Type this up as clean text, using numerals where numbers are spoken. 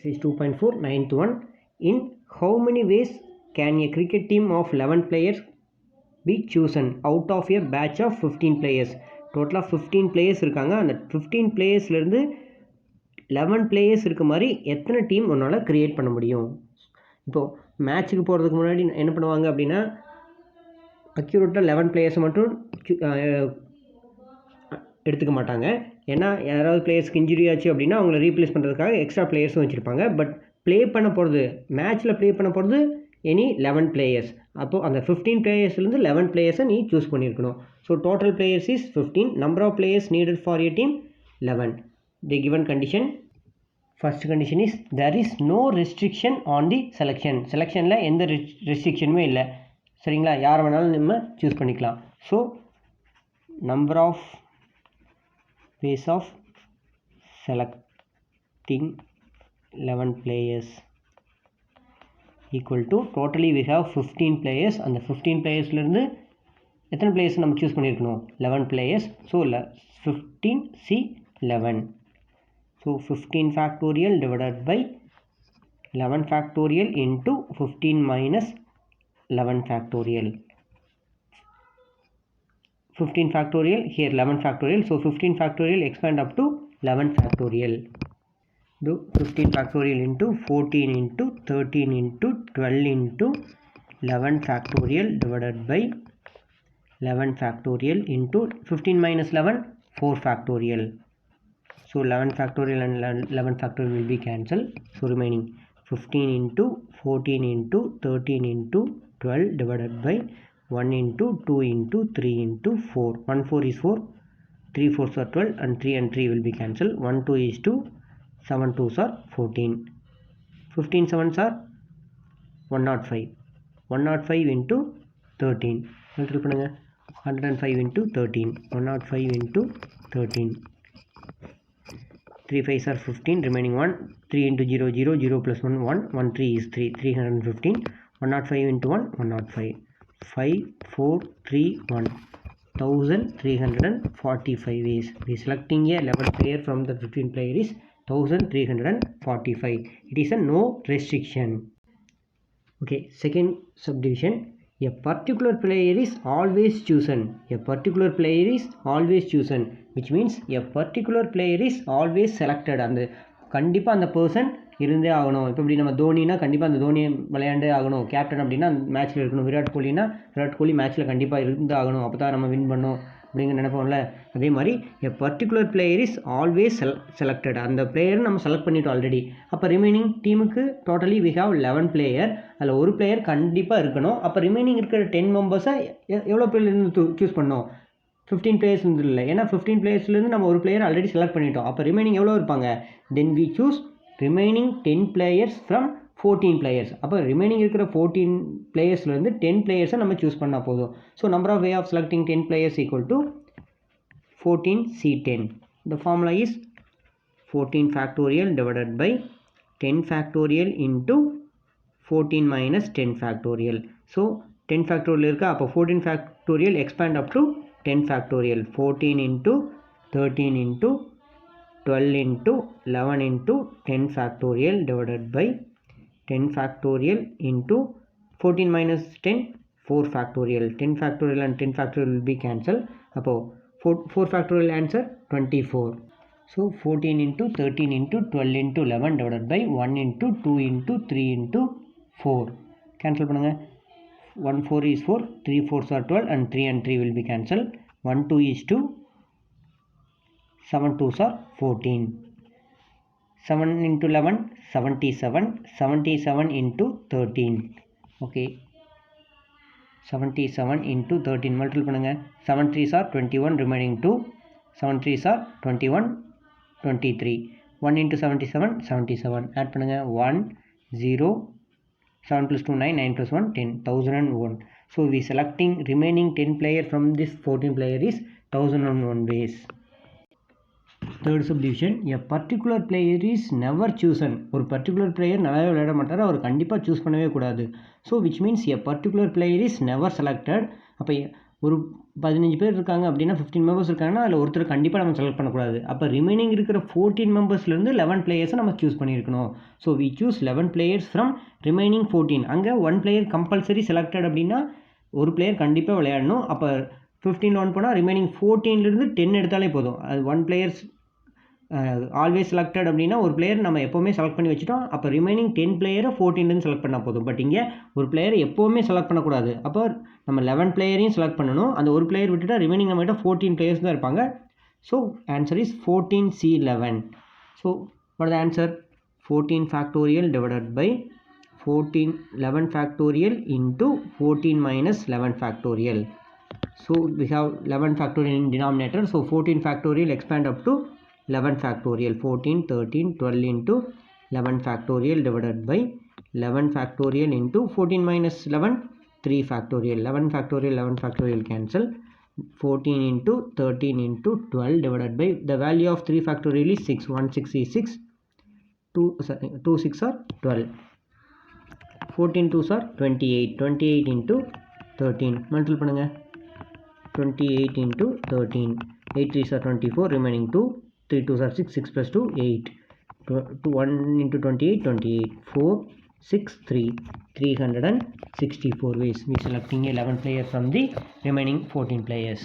Exercise 2.4 9th one. In how many ways can a cricket team of 11 players be chosen out of a batch of 15 players? டோட்டலாக 15 players இருக்காங்க. அந்த 15 பிளேயர்ஸ்லேருந்து 11 players இருக்க மாதிரி எத்தனை team உன்னால் create பண்ண முடியும்? இப்போது மேட்ச்சுக்கு போகிறதுக்கு முன்னாடி என்ன பண்ணுவாங்க அப்படின்னா, அக்யூரேட்டாக 11 பிளேயர்ஸை மட்டும் எடுத்துக்க மாட்டாங்க. ஏன்னா யாராவது பிளேயர்ஸ்க்கு இன்ஜுரி ஆச்சு அப்படின்னா அவங்கள ரீப்ளேஸ் பண்ணுறதுக்காக எக்ஸ்ட்ரா பிளேயர்ஸும் வச்சுருப்பாங்க. பட் ப்ளே பண்ண போகிறது, மேட்ச்சில் ப்ளே பண்ண போகிறது எனி 11 பிளேயர்ஸ். அப்போது அந்த 15 பிளேயர்ஸ்லேருந்து 11 பிளேயர்ஸை நீ சூஸ் பண்ணியிருக்கணும். So total players is 15. Number of players needed for a team 11. The given condition. First condition is there is no restriction on the selection. செலெக்ஷனில் எந்த ரெஸ்ட்ரிக்ஷனுமே இல்லை. சரிங்களா? யார் வேணாலும் நம்ம சூஸ் பண்ணிக்கலாம். So number of ways of selecting 11 players equal to totally we have 15 players. and the 15 players லிருந்து எத்தனை players நம்ம choose பண்ணியிருக்கணும்? 11 players. so 15 c 11. so 15 factorial divided by 11 factorial into 15 minus 11 factorial. 15 factorial, here 11 factorial, so 15 factorial expand up to 11 factorial. Do 15 factorial into 14 into 13 into 12 into 11 factorial divided by 11 factorial into 15 minus 11, 4 factorial. So 11 factorial and 11 factorial will be cancelled. So remaining 15 into 14 into 13 into 12 divided by 1 into 2 into 3 into 4. 1 4 is 4, 3 4s are 12 and 3 will be cancelled. 1 2 is 2, 7 2s are 14. 15 7s are 105. 105 into 13. Multiple பண்ணுங்க. 105 into 13. 105 into 13. 3 5s are 15. Remaining 1. 3 into 0 0. 0 plus 1 1. 1 3 is 3. 315. 105 into 1. 105. 5 4 3 1. 1345 ways. We selecting a 11 player from the 15 player is 1345. It is a no restriction. Okay, second subdivision. A particular player is always chosen. A particular player is always chosen, which means a particular player is always selected. அந்த கண்டிப்பாக அந்த person இருந்தே ஆகணும். இப்போ இப்படி நம்ம தோனினா கண்டிப்பாக அந்த தோனியை விளையாண்டே ஆகணும். கேப்டன் அப்படின்னா அந்த மேட்ச்சில் இருக்கணும். விராட் கோலினா விராட் கோலி மேட்ச்சில் கண்டிப்பாக இருந்து ஆகணும். அப்போ தான் நம்ம வின் பண்ணோம் அப்படிங்கிற நினைப்போம்ல. அதே மாதிரி a particular player is always selected. அந்த பிளேயர் நம்ம செலக்ட் பண்ணிட்டோம் ஆல்ரெடி. அப்போ ரிமைனிங் டீமுக்கு டோட்டலி வி ஹாவ் 11 பிளேயர். அதில் ஒரு பிளேயர் கண்டிப்பாக இருக்கணும். அப்போ ரிமைனிங் இருக்கிற 10 மெம்பர்ஸை எவ்வளோ பேர்லேருந்து சூஸ் பண்ணோம்? 15 பிளேயர்ஸ் இல்லை. ஏன்னா 15 பிளேயர்ஸ்லேருந்து நம்ம ஒரு பிளேயர் ஆல்ரெடி செலக்ட் பண்ணிட்டோம். அப்போ ரிமைனிங் எவ்வளோ இருப்பாங்க? Then we choose remaining 10 players from 14 players. அப்போ ரிமைனிங் இருக்கிற 14 பிளேயர்ஸ்லேருந்து 10 பிளேயர்ஸை நம்ம சூஸ் பண்ணால் போதும். So number of way of selecting 10 players equal to 14c10. The formula is 14 factorial divided by 10 factorial into 14 minus 10 factorial. So 10 factorial இருக்கா, அப்போ 14 factorial expand up to 10 factorial. 14 into 13 into 12 into 11 into 10 factorial divided by 10 factorial into 14 minus 10, 4 factorial. 10 factorial and 10 factorial will be cancelled. அப்போ 4 factorial answer 24. So 14 into 13 into 12 into 11 divided by 1 into 2 into 3 into 4. Cancel பண்ணுங்க. 1 4 is 4, 3 4s are 12 and 3 will be cancelled. 1 2 is 2, 7 2s are 14. 7 into 11 77. 77 into 13. Okay, 77 into 13 multiple பண்ணுங்க. 7 3s are 21, remaining 2. 7 3s are 21, 23. 1 into 77 77. add பண்ணுங்க. 1 0. 7 plus 2 9, 9 plus 1 10. 1001. So we selecting remaining 10 player from this 14 player is 1001 ways. Third subdivision. A particular player is never chosen. ஒரு particular player நல்லாவே விளையாட மாட்டார், அவர் கண்டிப்பாக choose பண்ணவே கூடாது. So which means a particular player is never selected. அப்போ ஒரு 15 பேர் இருக்காங்க அப்படின்னா 15 மெம்பர்ஸ் இருக்காங்கன்னா அதில் ஒருத்தர் கண்டிப்பாக நம்ம செலக்ட் பண்ணக்கூடாது. அப்போ ரிமைனிங் இருக்கிற 14 மெம்பர்ஸ்லேருந்து 11 பிளேயர்ஸை நம்ம சூஸ் பண்ணியிருக்கணும். So we choose 11 players from remaining 14. அங்கே 1 பிளேயர் கம்பல்சரி செலக்டட் அப்படின்னா ஒரு பிளேயர் கண்டிப்பாக விளையாடணும். அப்போ 15 ஒன் போனால் ரிமைனிங் 14லேருந்து 10 எடுத்தாலே போதும். அது 1 பிளேயர்ஸ் ஆல்வேஸ் செலக்டட் அப்படின்னா ஒரு பிளேயர் நம்ம எப்போவுமே செலக்ட் பண்ணி வச்சுட்டோம். அப்போ ரிமைனிங் 10 பிளேயரை 14லேருந்து செலக்ட் பண்ணால் போதும். பட் இங்கே ஒரு பிளேயரை எப்போவுமே செலக்ட் பண்ணக்கூடாது. அப்போ நம்ம 11 பிளேயரையும் செலக்ட் பண்ணணும். அந்த ஒரு பிளேயர் விட்டுட்டா ரிமைனிங் நம்மகிட்ட 14 பிளேயர்ஸ் தான் இருப்பாங்க. So answer is 14C11. So what the answer? 14 factorial divided by 11 factorial into 14 minus 11 factorial. So we have 11 factorial in denominator. So 14 factorial expand up to 11 factorial. 14, 13, 12 into 11 factorial divided by 11 factorial into 14 minus 11, 3 factorial. 11 factorial, 11 factorial cancel. 14 into 13 into 12 divided by the value of 3 factorial is 6. 1 6 is 6. 2 6 are 12. 14 2s are 28. 28 into 13 multiple பண்ணுங்க. 28 into 13. 8 3s are 24. Remaining 2. 3 2s are 6. 6 plus 2 8. 1 into 28 28. 4 6 3. 364 ways. We selecting 11 players from the remaining 14 players.